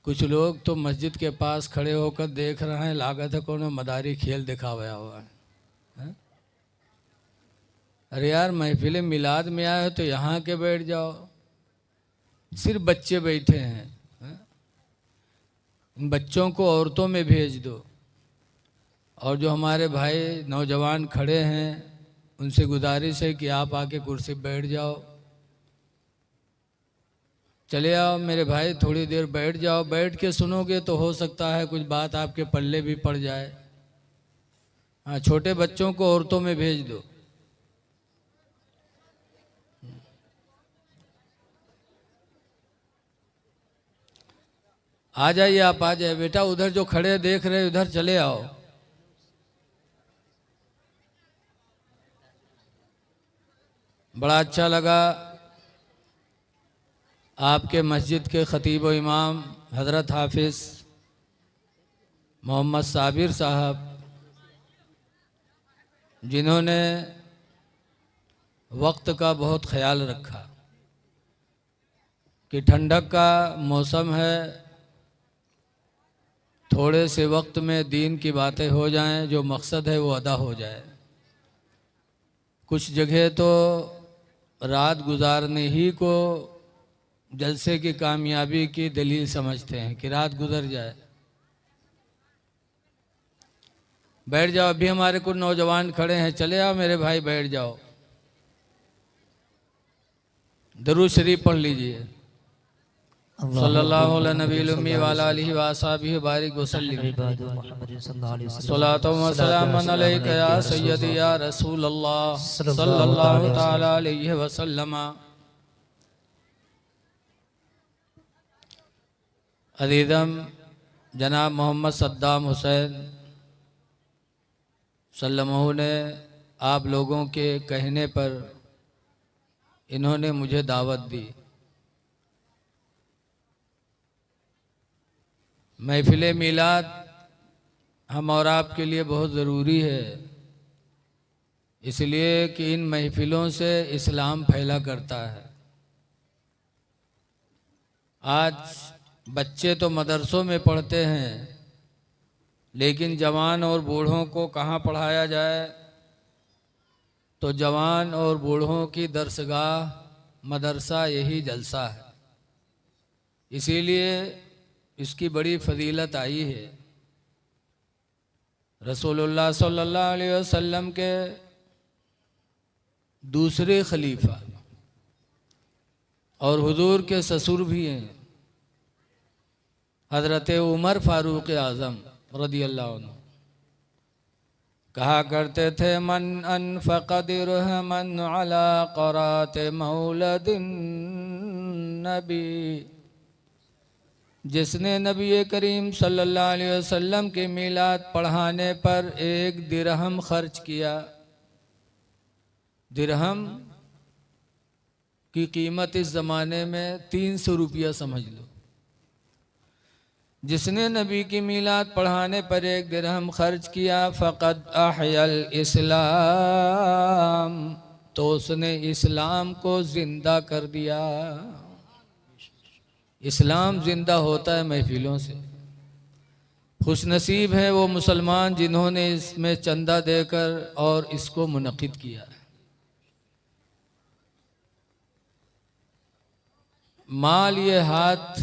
कुछ लोग तो मस्जिद के पास खड़े होकर देख रहे हैं, लागत है कोनो मदारी खेल दिखाया हुआ है, हैं? अरे यार, महफिल मिलाद में आए हो तो यहाँ के बैठ जाओ, सिर्फ बच्चे बैठे हैं, हैं? इन बच्चों को औरतों में भेज दो। और जो हमारे भाई नौजवान खड़े हैं उनसे गुजारिश है कि आप आके कुर्सी बैठ जाओ, चले आओ मेरे भाई, थोड़ी देर बैठ जाओ। बैठ के सुनोगे तो हो सकता है कुछ बात आपके पल्ले भी पड़ जाए। हाँ, छोटे बच्चों को औरतों में भेज दो। आ जाइए, आप आ जाइए बेटा, उधर जो खड़े देख रहे उधर चले आओ। बड़ा अच्छा लगा आपके मस्जिद के खतीब व इमाम हज़रत हाफिज़ मोहम्मद साबिर साहब, जिन्होंने वक्त का बहुत ख्याल रखा कि ठंडक का मौसम है, थोड़े से वक्त में दीन की बातें हो जाएं, जो मकसद है वो अदा हो जाए। कुछ जगह तो रात गुजारने ही को जलसे की कामयाबी की दलील समझते हैं कि रात गुजर जाए। बैठ जाओ, अभी हमारे कुछ नौजवान खड़े हैं, चले आओ मेरे भाई, बैठ जाओ। दरूद शरीफ पढ़ लीजिए। सल्लल्लाहु अलैहि नबील उम्मी वाला alihi व असहाबिहि बारिक वसल्लम। सलातो व सलामन अलैका या सय्यदी या रसूल अल्लाह सल्लल्लाहु ताला अलैहि वसल्लम। अज़ीज़म जनाब मोहम्मद सद्दाम हुसैन सल्लल्लाहु ने आप लोगों के कहने पर इन्होंने मुझे दावत दी। महफिल मिलाद हम और आपके लिए बहुत ज़रूरी है, इसलिए कि इन महफिलों से इस्लाम फैला करता है। आज बच्चे तो मदरसों में पढ़ते हैं, लेकिन जवान और बूढ़ों को कहाँ पढ़ाया जाए? तो जवान और बूढ़ों की दरसगाह मदरसा यही जलसा है, इसीलिए इसकी बड़ी फजीलत आई है। रसूलुल्लाह सल्लल्लाहु अलैहि वसल्लम के दूसरे खलीफा और हुजूर के ससुर भी हैं, हज़रत उमर फारूक आज़म रदियल्लाहु अन्हु, कहा करते थे, मन अनफ़क़ दिरहमन अला क़रात मौलदिन नबी, जिसने नबी करीम सल्लल्लाहु अलैहि वसल्लम के मिलाद पढ़ाने पर एक दिरहम खर्च किया। दिरहम की कीमत इस ज़माने में 300 रुपया समझ लो। जिसने नबी की मिलाद पढ़ाने पर एक दिरहम खर्च किया, फ़क़द अहयल इस्लाम, तो उसने इस्लाम को ज़िंदा कर दिया। इस्लाम ज़िंदा होता है महफिलों से। खुशनसीब है वो मुसलमान जिन्होंने इसमें चंदा देकर और इसको मुनक़िद किया। माल ये हाथ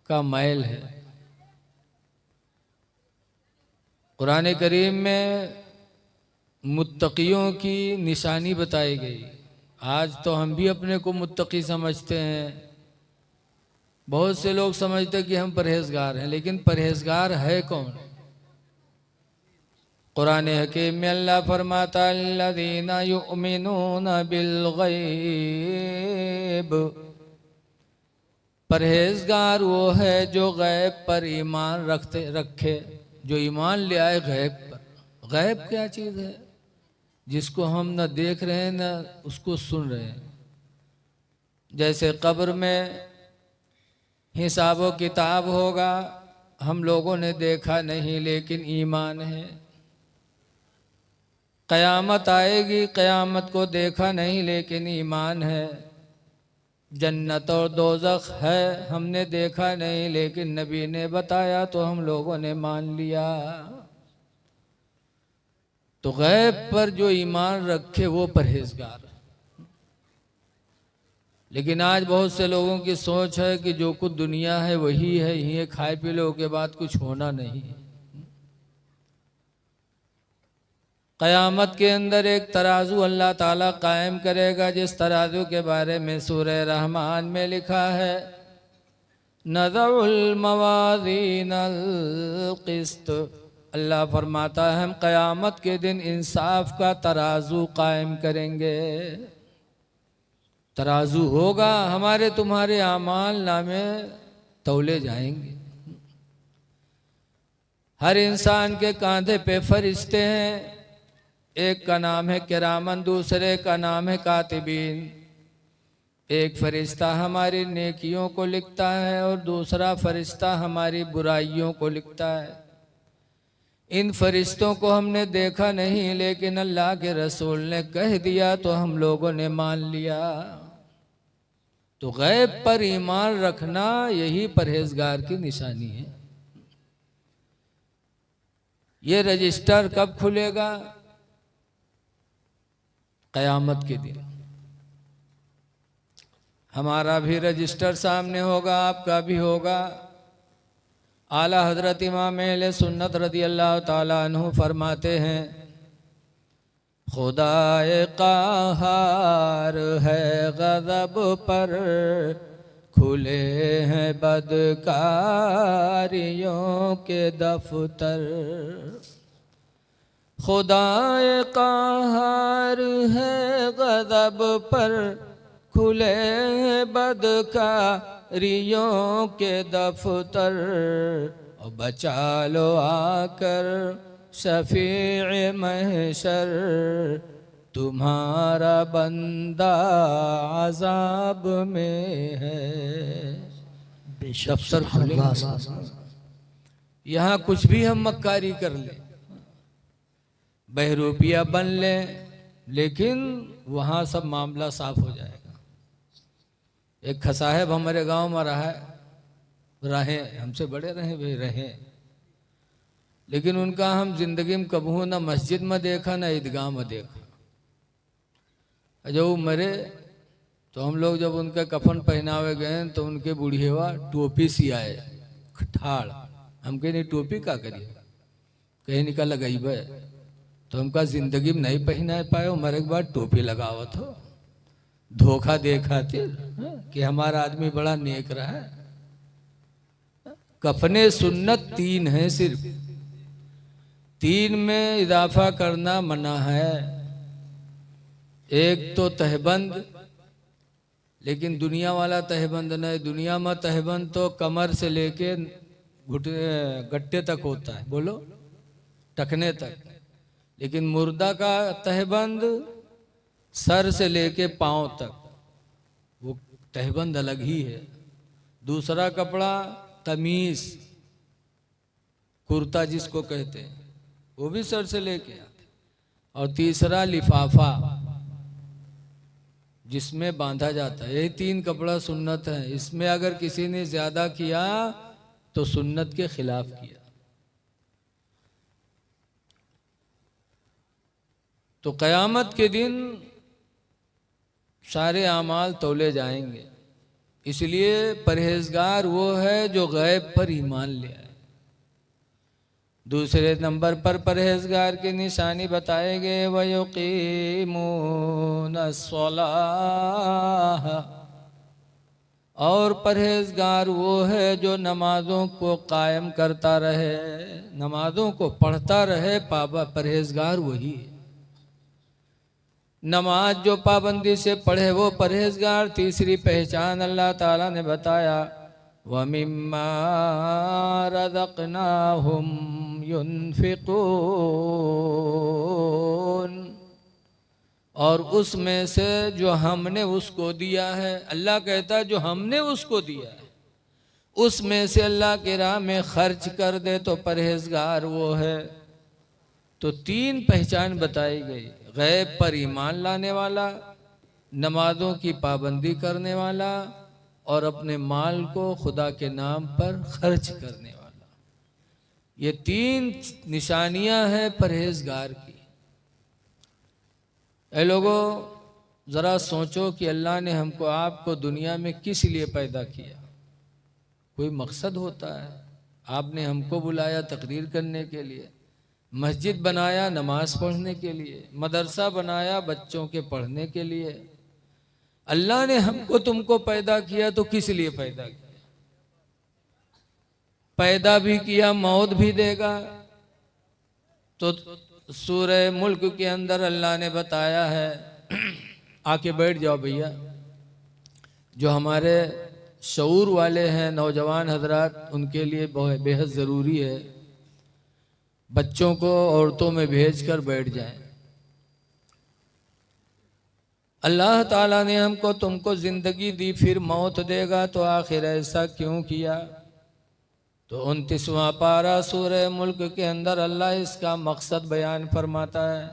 का मैल है। कुरान करीम में मुत्तकियों की निशानी बताई गई। आज तो हम भी अपने को मुत्तकी समझते हैं, बहुत से लोग समझते हैं कि हम परहेजगार हैं, लेकिन परहेजगार है कौन? कुरान हकीम में अल्लाह फरमाता, अल्लज़ीना युमिनूना बिल गैब, परहेजगार वो है जो गैब पर ईमान रखे, जो ईमान ले आए गैब पर। गैब क्या चीज़ है? जिसको हम न देख रहे हैं न उसको सुन रहे हैं। जैसे कब्र में हिसाब व किताब होगा, हम लोगों ने देखा नहीं लेकिन ईमान है। क़यामत आएगी, क़यामत को देखा नहीं लेकिन ईमान है। जन्नत और दोज़ख है, हमने देखा नहीं लेकिन नबी ने बताया तो हम लोगों ने मान लिया। तो गैब पर जो ईमान रखे वो परहेजगार। लेकिन आज बहुत से लोगों की सोच है कि जो कुछ दुनिया है वही है, ये खाए पी लो के बाद कुछ होना नहीं है। क़यामत के अंदर एक तराजू अल्लाह ताला कायम करेगा, जिस तराजू के बारे में सूरह रहमान में लिखा है, नज़उल मवाज़ीनल क़िस्त। अल्लाह फरमाता है हम क़यामत के दिन इंसाफ का तराजू कायम करेंगे। तराजू होगा, हमारे तुम्हारे आमाल नामे तौले जाएंगे। हर इंसान के कांधे पे फरिश्ते हैं, एक का नाम है किरामन, दूसरे का नाम है कातिबीन। एक फरिश्ता हमारी नेकियों को लिखता है और दूसरा फरिश्ता हमारी बुराइयों को लिखता है। इन फरिश्तों को हमने देखा नहीं लेकिन अल्लाह के रसूल ने कह दिया तो हम लोगों ने मान लिया। तो गैब पर ईमान रखना यही परहेजगार की निशानी है। ये रजिस्टर कब खुलेगा? क़यामत के दिन। हमारा भी रजिस्टर सामने होगा, आपका भी होगा। आला हजरत इमाम अहले सुन्नत रज़ी अल्लाह ताला अन्हु फरमाते हैं, खुदाए क़हार है गज़ब पर, खुले हैं बदकारियों के दफ्तर। खुदाए क़हार है गज़ब पर, खुले हैं बदकारियों के दफ्तर। और बचा लो आकर शफ़ीए महशर, तुम्हारा बंदा अज़ाब में है। दफ्तर खुलेगा। यहाँ कुछ भी हम मक्कारी कर लें, बहरूपिया बन लें, लेकिन वहाँ सब मामला साफ हो जाएगा। एक खसाहब हमारे गांव में रहे, हमसे बड़े रहे भाई रहे, लेकिन उनका हम जिंदगी में कबू ना मस्जिद में देखा ना ईदगाह में देखा। जब वो मरे तो हम लोग जब उनका कफन पहनावे गए तो उनके बुढ़िया टोपी सी आए ठाड़। हम कहीं नहीं टोपी का करिए, कहीं निकल लगाई बे, तो हमका जिंदगी में नहीं पहना पाए, मरे के बाद टोपी लगावत हो। धोखा दे खातिर कि हमारा आदमी बड़ा नेक रहा है। कफने सुन्नत 3 है, सिर्फ 3 में इजाफा करना मना है। एक तो तहबंद, लेकिन दुनिया वाला तहबंद नहीं। दुनिया में तहबंद तो कमर से लेके गट्टे तक होता है, बोलो टखने तक। लेकिन मुर्दा का तहबंद सर से लेके पांव तक, वो तहबंद अलग ही है। दूसरा कपड़ा तमीज, कुर्ता जिसको कहते हैं, वो भी सर से लेके आते। और तीसरा लिफाफा, जिसमें बांधा जाता है। यही 3 कपड़ा सुन्नत है। इसमें अगर किसी ने ज्यादा किया तो सुन्नत के खिलाफ किया। तो क़यामत के दिन सारे आमाल तौले जाएंगे। इसलिए परहेजगार वो है जो गैब पर ईमान ले आए। दूसरे नंबर पर परहेजगार की निशानी बताए गए, वयुकीमूनस्सलाह। और परहेजगार वो है जो नमाजों को कायम करता रहे, नमाजों को पढ़ता रहे। परहेजगार वही है। नमाज जो पाबंदी से पढ़े वो परहेजगार। तीसरी पहचान अल्लाह ताला ने बताया, वमिम्मा रज़क़नाहुम युनफ़िक़ून। और उसमें से जो हमने उसको दिया है, अल्लाह कहता है जो हमने उसको दिया है उसमें से अल्लाह की राह में खर्च कर दे तो परहेजगार वो है। तो 3 पहचान बताई गई, गैब पर ईमान लाने वाला, नमाजों की पाबंदी करने वाला और अपने माल को खुदा के नाम पर खर्च करने वाला। ये 3 निशानियां हैं परहेजगार की। ऐ लोगों, जरा सोचो कि अल्लाह ने हमको आपको दुनिया में किस लिए पैदा किया। कोई मकसद होता है। आपने हमको बुलाया तकरीर करने के लिए, मस्जिद बनाया नमाज पढ़ने के लिए, मदरसा बनाया बच्चों के पढ़ने के लिए। अल्लाह ने हमको तुमको पैदा किया तो किस लिए पैदा किया? पैदा भी किया, मौत भी देगा। तो सूरह मुल्क के अंदर अल्लाह ने बताया है, आके बैठ जाओ भैया, जो हमारे शऊर वाले हैं नौजवान हजरात, उनके लिए बहुत बेहद ज़रूरी है बच्चों को औरतों में भेजकर बैठ जाएं। अल्लाह ताला ने हमको तुमको ज़िंदगी दी, फिर मौत देगा, तो आखिर ऐसा क्यों किया? तो 29वां पारा सूरह मुल्क के अंदर अल्लाह इसका मकसद बयान फरमाता है,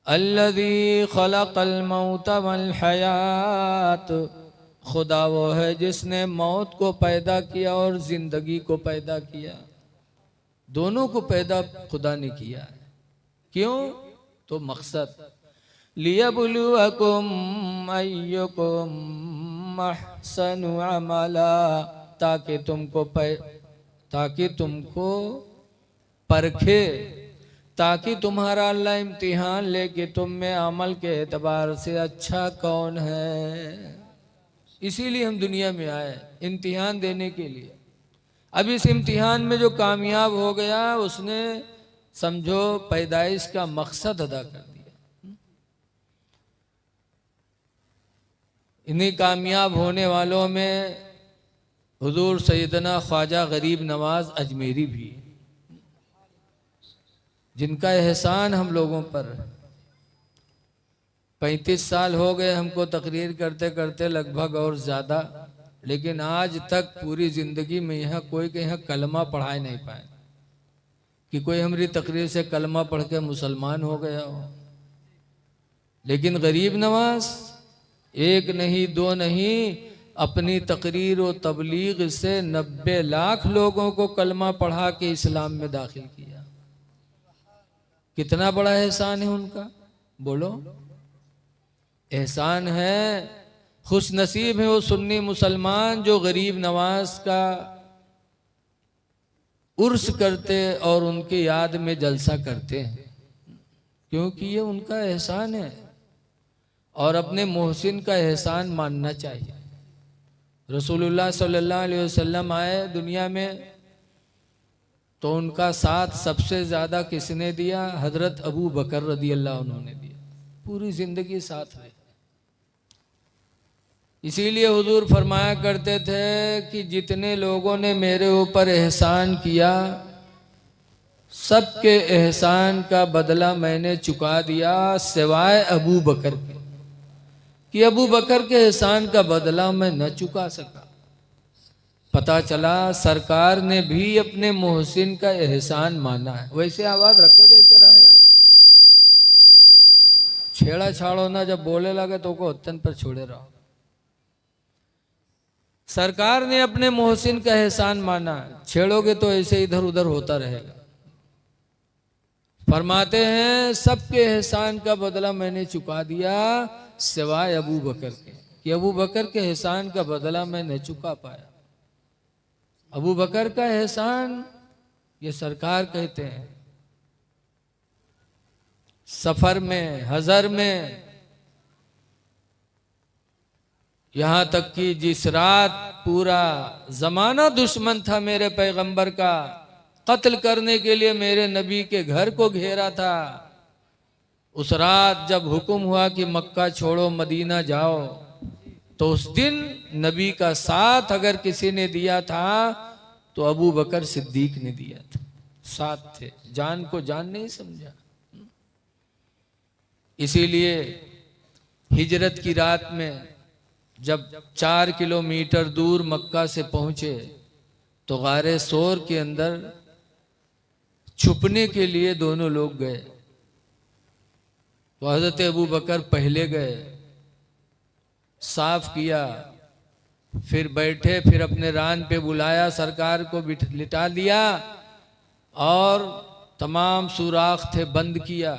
अल्लज़ी खलक़ल मौत वल हयात, खुदा वो है जिसने मौत को पैदा किया और जिंदगी को पैदा किया। दोनों को पैदा खुदा ने किया है। क्यों? तो मकसद, लियब्लुवकुम अय्युकुम अहसनु अमला, ताकि तुमको परखे, ताकि तुम्हारा अल्लाह इम्तिहान ले कि तुम में अमल के एतबार से अच्छा कौन है। इसीलिए हम दुनिया में आए, इम्तिहान देने के लिए। अब इस इम्तिहान में जो कामयाब हो गया उसने समझो पैदाइश का मकसद अदा कर दिया। इन्हीं कामयाब होने वालों में हुजूर सैयदना ख्वाजा गरीब नवाज अजमेरी भी, जिनका एहसान हम लोगों पर 35 साल हो गए हमको तकरीर करते करते लगभग और ज़्यादा, लेकिन आज तक पूरी ज़िंदगी में यहाँ कोई के यहाँ कलमा पढ़ाए नहीं पाए कि कोई हमारी तकरीर से कलमा पढ़ के मुसलमान हो गया हो। लेकिन गरीब नवाज 1 नहीं 2 नहीं, अपनी तकरीर व तबलीग से 90 लाख लोगों को कलमा पढ़ा के इस्लाम में दाखिल किया। कितना बड़ा एहसान है उनका, बोलो। एहसान है, खुश नसीब है वो सुन्नी मुसलमान जो गरीब नवाज का उर्स करते और उनकी याद में जलसा करते हैं, क्योंकि ये उनका एहसान है और अपने मोहसिन का एहसान मानना चाहिए। रसूलुल्लाह सल्लल्लाहु अलैहि वसल्लम आए दुनिया में तो उनका साथ सबसे ज़्यादा किसने दिया? हजरत अबू बकर रदी अल्लाह उन्होंने दिया, पूरी ज़िंदगी साथ रहे। इसीलिए हुजूर फरमाया करते थे कि जितने लोगों ने मेरे ऊपर एहसान किया सबके एहसान का बदला मैंने चुका दिया सिवाय अबू बकर के, कि अबू बकर के एहसान का बदला मैं न चुका सका। पता चला सरकार ने भी अपने मोहसिन का एहसान माना है। वैसे आवाज रखो जैसे रहा यार, छेड़ा छाड़ो ना, जब बोले लगे तो को हत्तन पर छोड़े रहो। सरकार ने अपने मोहसिन का एहसान माना, छेड़ोगे तो ऐसे इधर उधर होता रहेगा। फरमाते हैं सबके एहसान का बदला मैंने चुका दिया सिवाय अबू बकर के, कि अबू बकर के एहसान का बदला मैं नहीं चुका पाया। अबू बकर का एहसान ये सरकार कहते हैं। सफर में, हजर में, यहां तक कि जिस रात पूरा जमाना दुश्मन था मेरे पैगंबर का, कत्ल करने के लिए मेरे नबी के घर को घेरा था, उस रात जब हुक्म हुआ कि मक्का छोड़ो मदीना जाओ, तो उस दिन नबी का साथ अगर किसी ने दिया था तो अबू बकर सिद्दीक ने दिया था। साथ थे, जान को जान नहीं समझा। इसीलिए हिजरत की रात में जब 4 किलोमीटर दूर मक्का से पहुंचे तो गारे सोर के अंदर छुपने के लिए दोनों लोग गए। तो हजरत अबू बकर पहले गए साफ किया, फिर बैठे, फिर अपने रान पे बुलाया, सरकार को लिटा दिया और तमाम सुराख थे बंद किया।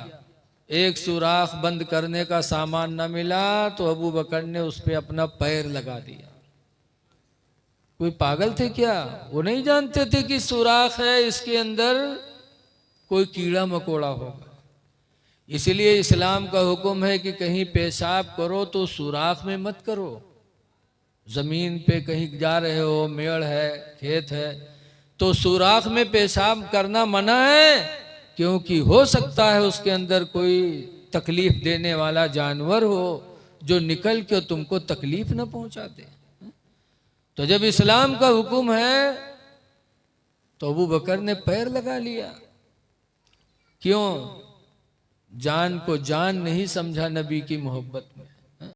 एक सुराख बंद करने का सामान न मिला तो अबू बकर ने उस पे अपना पैर लगा दिया। कोई पागल थे क्या? वो नहीं जानते थे कि सुराख है, इसके अंदर कोई कीड़ा मकोड़ा होगा। इसलिए इस्लाम का हुक्म है कि कहीं पेशाब करो तो सुराख में मत करो। जमीन पे कहीं जा रहे हो, मेड़ है, खेत है, तो सुराख में पेशाब करना मना है, क्योंकि हो सकता है उसके अंदर कोई तकलीफ देने वाला जानवर हो जो निकल के तुमको तकलीफ न पहुंचा दे। तो जब इस्लाम का हुक्म है तो अबू बकर ने पैर लगा लिया। क्यों? जान को जान नहीं समझा नबी की मोहब्बत में।